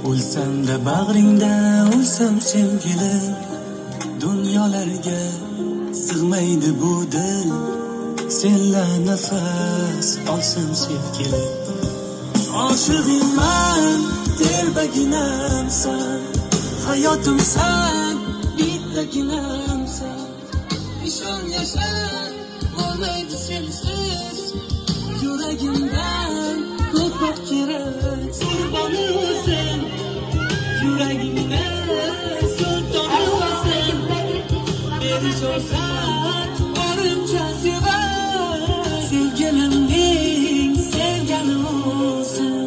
O'lsam-da bag'ringda, o'lsam sevgilim, dunyolarga sig'maydi bu dil. Senla nafas olsam sevgilim, oshig'ingman, telbaginamsan, hayotimsan, bittaginamsan. Ishon yashab bo'lmaydi sensiz, yuragimdan ko'proq kerak. Qurboni o'zim, yuragimda sultoni o'zim. Berijozat borimcha sevar, sevgilimning sevgani o'zim.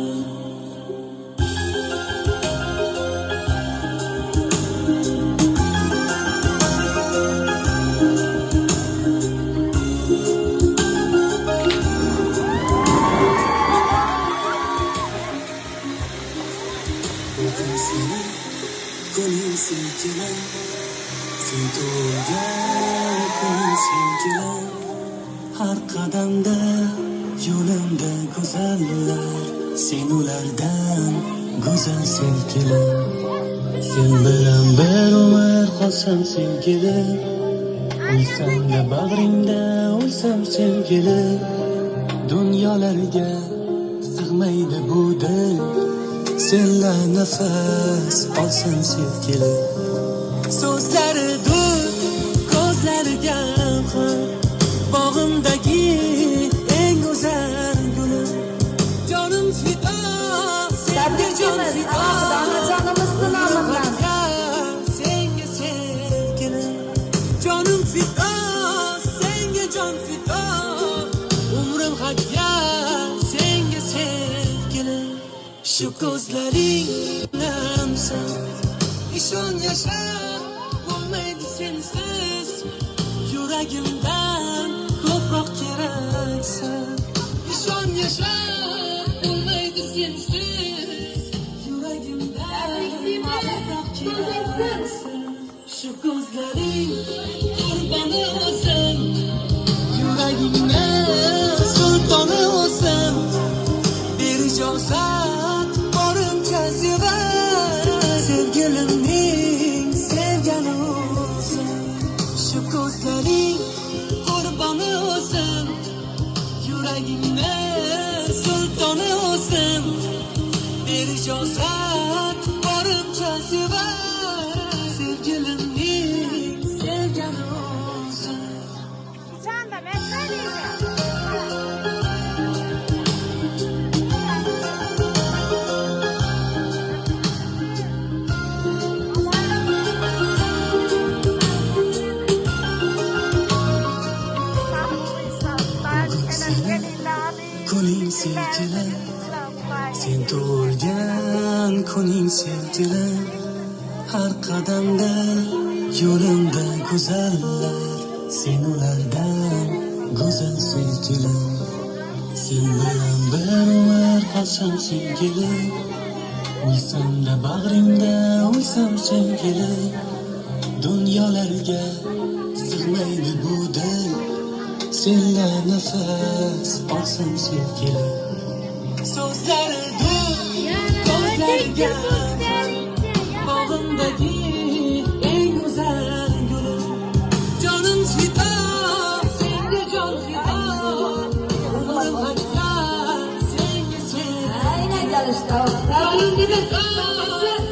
Ko'nglim silkinar, sen tug'ilgan kuning silkinar. Har qadamda yo'limda go'zallar, sen ulardan go'zal silkinar. Sen bilan bir umr qolsam sevgilim, o'lsam-da bag'ringda, o'lsam sevgilim, dunyolarga sig'maydi bu dil. Senla nafas olsam sevgilim, so'zlari dur, ko'zlari gavhar, bog'imdagi eng go'zal gulim. Jonim fido, senga jon fido, onajonimizning nomidan senga sevgilim. Jonim fido, senga jon fido, umrim haqqa senga sevgilim. Shu ko'zlaring namsan, ishon yashab bo'lmaydi sensiz, yuragimdan ko'proq keraksan. Ishon yashab bo'lmaydi sensiz, yuragimdan ko'proq keraksan. Shu ko'zlaring qurboni o'zim, yuragimda sultoni o'zim. Berijozat borimcha sevar, sevgilimning sevgani o'zim. Shu ko'zlaring qurboni o'zim, yuragimda sultoni o'zim. Berijozat borimcha sevar, sevgilimning sevgani o'zim. Chanda men kuning silkinar, sen tug'ilgan kuning silkinar. Har qadamda yo'limda go'zallar, sen ulardan go'zal silkinar. Sen bilan bir umr qolsam sevgilim, o'lsam-da bag'ringda, o'lsam sevgilim, dunyolarga sig'maydi bu dil. Senla nafas olsam sevgilim, so'zlari dur, ko'zlari gavhar, bog'imdagi eng go'zal gulim. Jonim fido, senga jon fido, umrim haqqa senga sevgilim.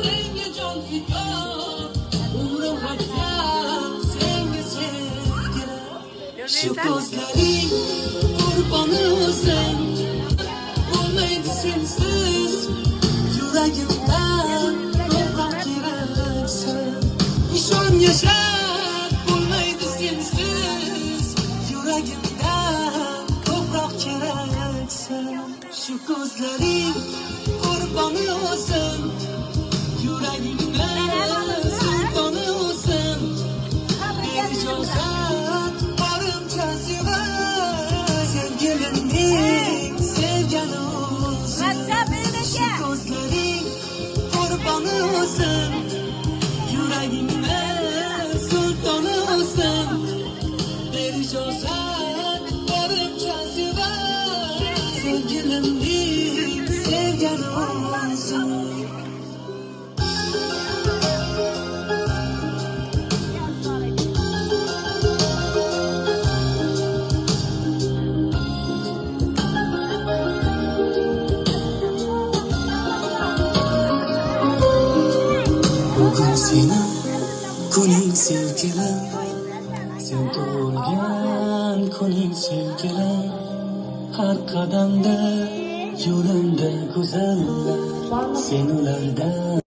Senga jon fido, umrim haqqa senga sevgilim. Shu ko'zlaring qurboni o'zim, bo'lmaydi sensiz, yuragimdan ko'proq keraksan. Ishon yashab bo'lmaydi sensiz, yuragimdan ko'proq keraksan. Shu ko'zlaring qurboni o'zim, yuragimdan sultoni o'zim. Berijozat borimcha sevar, sevgilimning sevgani o'zim. Shu ko'zlaring qurboni o'zim, yuragimda sultoni o'zim. Berijozat borimcha sevar, sevgilimning sevgani o'zim. bugun seni kuning sevgilim, sen tug'ilgan kuning sevgilim, har qadamda yo'limda go'zallar sen ulardan